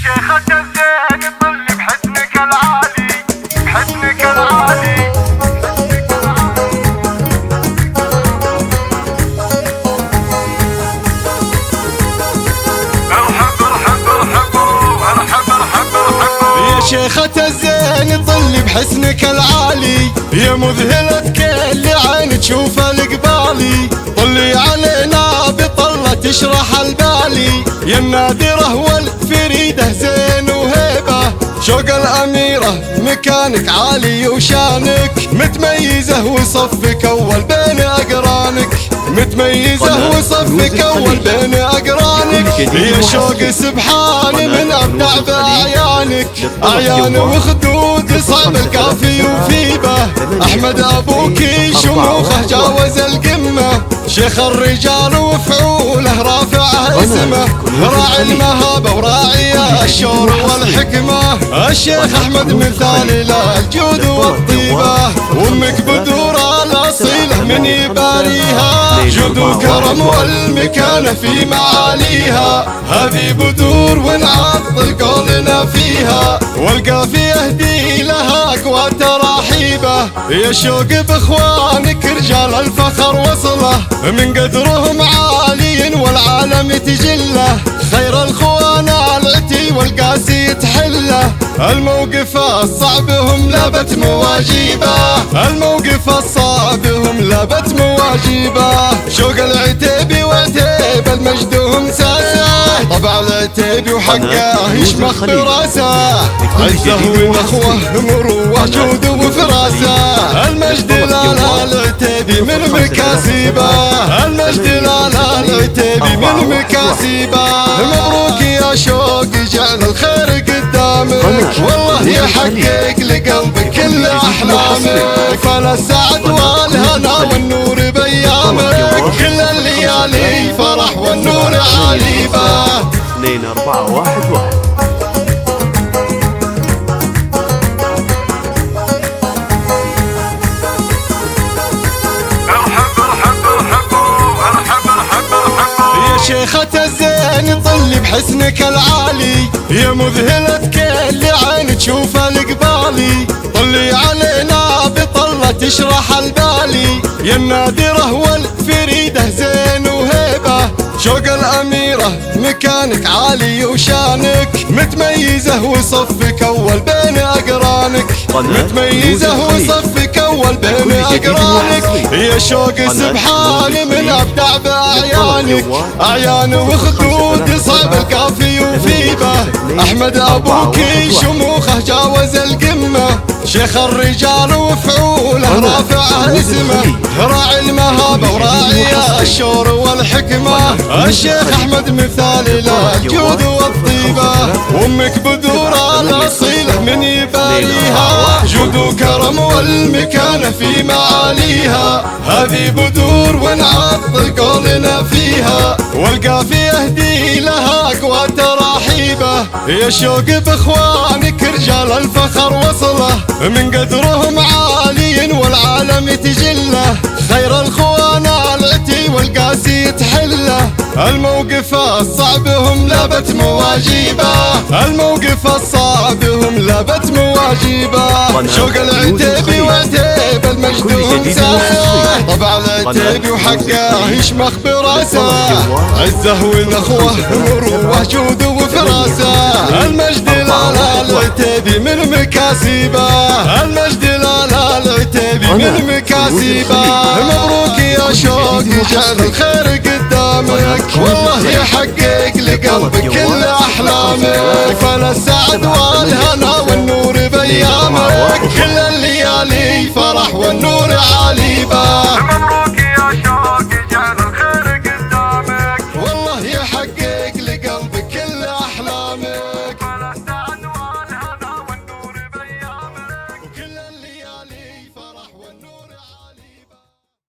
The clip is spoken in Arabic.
شيخة الزين ظل بحسنك العالي، بحسنك العالي. شيخة الزين ظل بحسنك العالي، يا مذهلة كل عين تشوفه القبالي. طلي علينا بطلة تشرح البالي، يا النادرة والفريدة زين وهيبة. شوق الأميرة مكانك عالي وشانك، متميزة وصفك أول بين أقرانك، متميزة وصفك أول بين أقرانك. يا شوق سبحان من أبدع بأعيانك، أعيان وخدود صعب الكافي وفيبه. أحمد أبوك شموخه جاوز القمة، شيخ الرجال وفعوله رافعه اسمه. راعي المهابة وراعي الشور والحكمة، الشيخ أحمد مثالي له الجود والطيبة. وامك بدور الأصيلة من يباريها، جود وكرم والمكانة في معاليها. هذه بدور ونعطل قولنا فيها، والقافية يهدي لها أقوى تراحيبه. يا شوق باخوانك رجال الفخر وصله، من قدرهم عالي والعالم تجله. خير الخوان العتي والقاسي تحله، الموقف الصعب هم لابت مواجيبه، الموقف الصعب هم لابت مواجيبه. شوق العتيبي وعتيب المجد هم ساسه، طبع العتيبي وحقه يشمخ براسه. عزه ونخوه مروه جود وفراسه، المجد لالا العتيبي من مكاسبه، المجد لالا العتيبي من مكاسبه. مبروك يا شوق جعل الخير قدامك، والله يحقق لقلبك كل احلامك. فلا السعد والهنا والنور بيامك، كل الليالي فرح والنور عاليبه. 2 4 1 1. شيخة الزين ظل بحسنك العالي، يا مذهلة كل عين تشوفه القبالي. طلي علينا بطلة تشرح البالي، يا النادرة والفريدة زين وهيبة. شوق الأميرة مكانك عالي وشانك، متميزة وصفك أول بين أقرانك، متميزة وصفك أول بين أقرانك. يا شوق سبحان من أبدع بأعيانك، أعيان وخدود صعب الكافي وفيبه. أحمد أبوك شموخه جاوز القمة، شيخ الرجال وفعوله رافعه اسمه. راعي المهابة وراعي الشور والحكمة، الشيخ أحمد مثالي له الجود والطيبة. وامك بدور الأصيلة من يباريها، جود وكرم والمكانة في معاليها. هذه بدور ونعطل قولنا فيها، والقافية يهدي لها أقوى تراحيبه. يا شوق باخوانك رجال الفخر وصله، من قدرهم عالي والعالم تجله. خير الخوان العتي والقاسي تحله، الموقف الصعب هم لابت مواجيبه، الموقف الصعب هم لابت مواجيبه. شوق العتيبي وعتيب المجد هم ساسه، طبع العتيبي وحقه يشمخ براسه. عزه ونخوه مروه جود وفراسه، المجد لالا العتيبي من مكاسبه، المجد لالا العتيبي من مكاسبه. مبروك يا شوق جعل الخير قدامك، والله يحقق لقلبك كل احلامك. فلا السعد والهنا والنور بيامك، كل الليالي فرح والنور عاليبه.